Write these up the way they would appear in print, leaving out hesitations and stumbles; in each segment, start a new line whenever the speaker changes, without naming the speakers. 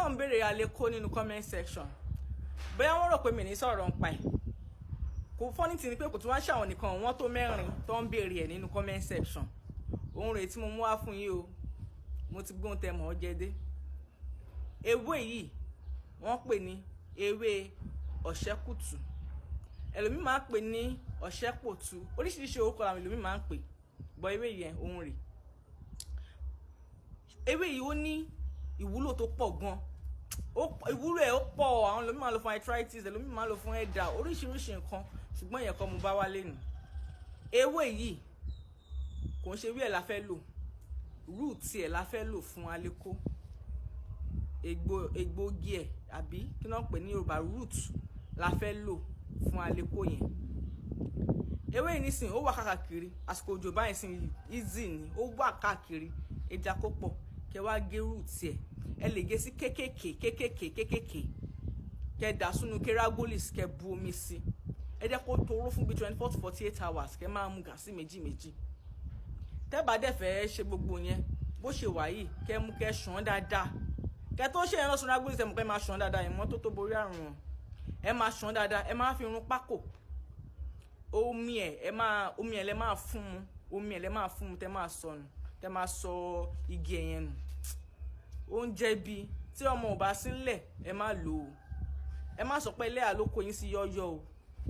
kan ń béèrè Aleko nínú comment section bóyá wọ́n rò pé mi ní sọ̀rọ̀ ń pa ẹ̀ kò fọ́nì tí ni pé kò tún wá ṣàwọn nìkan wọ́n tó mẹ́rin tó ń béèrè ẹ̀ nínú comment section ohun rèé tí mo mú wá fún yín o mo ti gbóhùn tẹ mọ́ jẹ dé ewé yìí wọ́n pè ní ewé ọ̀ṣẹ́kùtù ẹlòmíì máa ń pè ní ọ̀ṣẹ́pòtù oríṣiríṣi orúkọ làwọn ẹlòmíì máa ń pè bọ ewé yẹn ohun rèé ewé yìí ó ní ìwúlò tó pọ̀ gan ìwúlò ẹ̀ ó pọ̀ àwọn ẹlòmíì máa lò fún arthritis ẹlòmíì máa lò fún ẹ̀dà oríṣiríṣi nǹkan ṣùgbọ́n ìyẹn kọ́ mo bá wá lẹ́nu ewé yìí kò ń ṣe ewé ẹ̀ la fẹ́ lò root ẹ̀ la fẹ́ lò fún Aleko egbògi ẹ̀ àbí kí wọ́n pè ní Yorùbá root la fẹ́ lò fún Aleko yẹn ewé yìí nísìnyí ó wà káàkiri àsìkò òjò báyìí sìn easy ni ó wà káàkiri ẹja kó pọ̀ kẹ wá gé root ẹ̀ ẹ lè gé sí kékèké kẹ dà sínú keragolis kẹ bu omi sí ẹ jẹ́ kó toró fún bí 24 to 48 hours kẹ máa mu gàsí méjì tẹ́ bá dẹ̀ fẹ́ ṣe gbogbo yẹn bó ṣe wà yìí kẹ mú kẹ ṣàn dáadáa kẹ tó ṣe yẹn lọ sínú agbóhùn ìṣẹ̀mú kẹ máa ṣàn dáadáa ìmọ́tótó borí àrùn wọn ẹ máa ṣàn dáadáa ẹ máa fi irun pákò omi ẹ̀ lẹ máa fún mu tẹ́ máa sọnù tẹ́ máa sọ igi ẹ̀yẹn nù oúnjẹ bíi tí ọmọ ò bá sí ńlẹ̀ ẹ má lò ó ẹ má sọ pé ẹlẹ́yà ló kó yín sí yọ́yọ́ o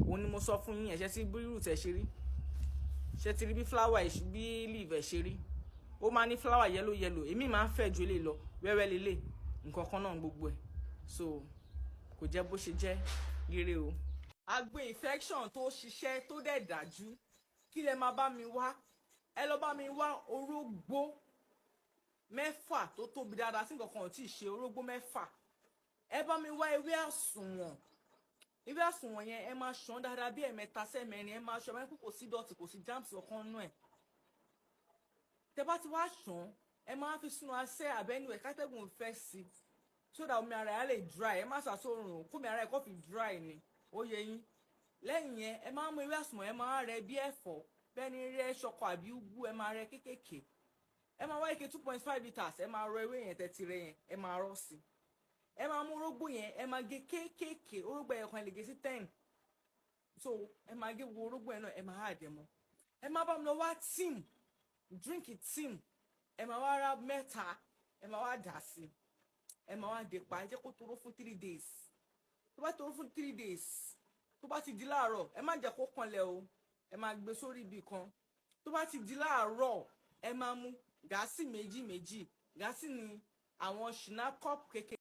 òun ni mo sọ fún yín ẹ̀ṣẹ́ tí bí root ẹ̀ ṣe rí ṣe ti rí bí flower ẹ̀ bí leaf ẹ̀ ṣe rí ó máa ní flower yellow èmi máa ń fẹ́ ju eléyìí lọ wẹ́wẹ́ lélẹ̀ nǹkan kan náà gbogbo ẹ̀ so kò jẹ́ bó ṣe jẹ́ rere o. agbe infection tó ṣiṣẹ́ tó dẹ̀ dájú kí lẹ máa bá mi wá ẹ lọ bá mi wá orógbó 6 tó tóbi dáadáa sí nǹkan kan ò tí ì ṣe orógbó 6 ẹ bá mi wá ewé àsùnwọ̀n yẹn ẹ máa ṣàn dáadáa bí 3 sí 4 ẹ máa ṣàn ẹ kò sí dọ̀tí kò sí germs ọ̀kan nú ẹ̀ tẹ bá ti wá ṣàn ẹ máa fi sínú asẹ́ àbẹ́nu ẹ̀ kátẹ́gùn fẹ́ sí so that omi ara ẹ̀ lè dry ẹ má ṣàṣọrùn kómi ara ẹ̀ kó fi dry ni ó yẹ yín lẹ́yìn yẹn ẹ máa mú ewé àsùnwọ̀n ẹ máa rẹ bí ẹ̀fọ́ bẹ́ẹ̀ni rẹ ṣọkọ àbí ugu ẹ máa rẹ kékèké ẹ máa wá ike 2.5 litres ẹ máa rọ ewé yẹn tẹ́tí rẹ yẹn ẹ máa rọ sí ẹ máa mú orógbó yẹn ẹ máa gé kékèké orógbó yẹn kan lè gé sí 10 so ẹ máa gé wo orógbó yẹn náà ẹ máa àdẹ mọ́ ẹ máa bá mi lọ wá team drink team ẹ máa wá ra 3 ẹ máa wá dà sí ẹ máa wá dè pa ẹ jẹ́ kó toró fún 3 days tó bá toró fún 3 days tó bá ti di láàárọ̀ ẹ má jẹ́ kó kanlẹ̀ o ẹ máa gbé sórí ibì kan tó bá ti di láàárọ̀ ẹ máa mú gàásì méjì gáàsì ni àwọn ṣìnà cup kékeré.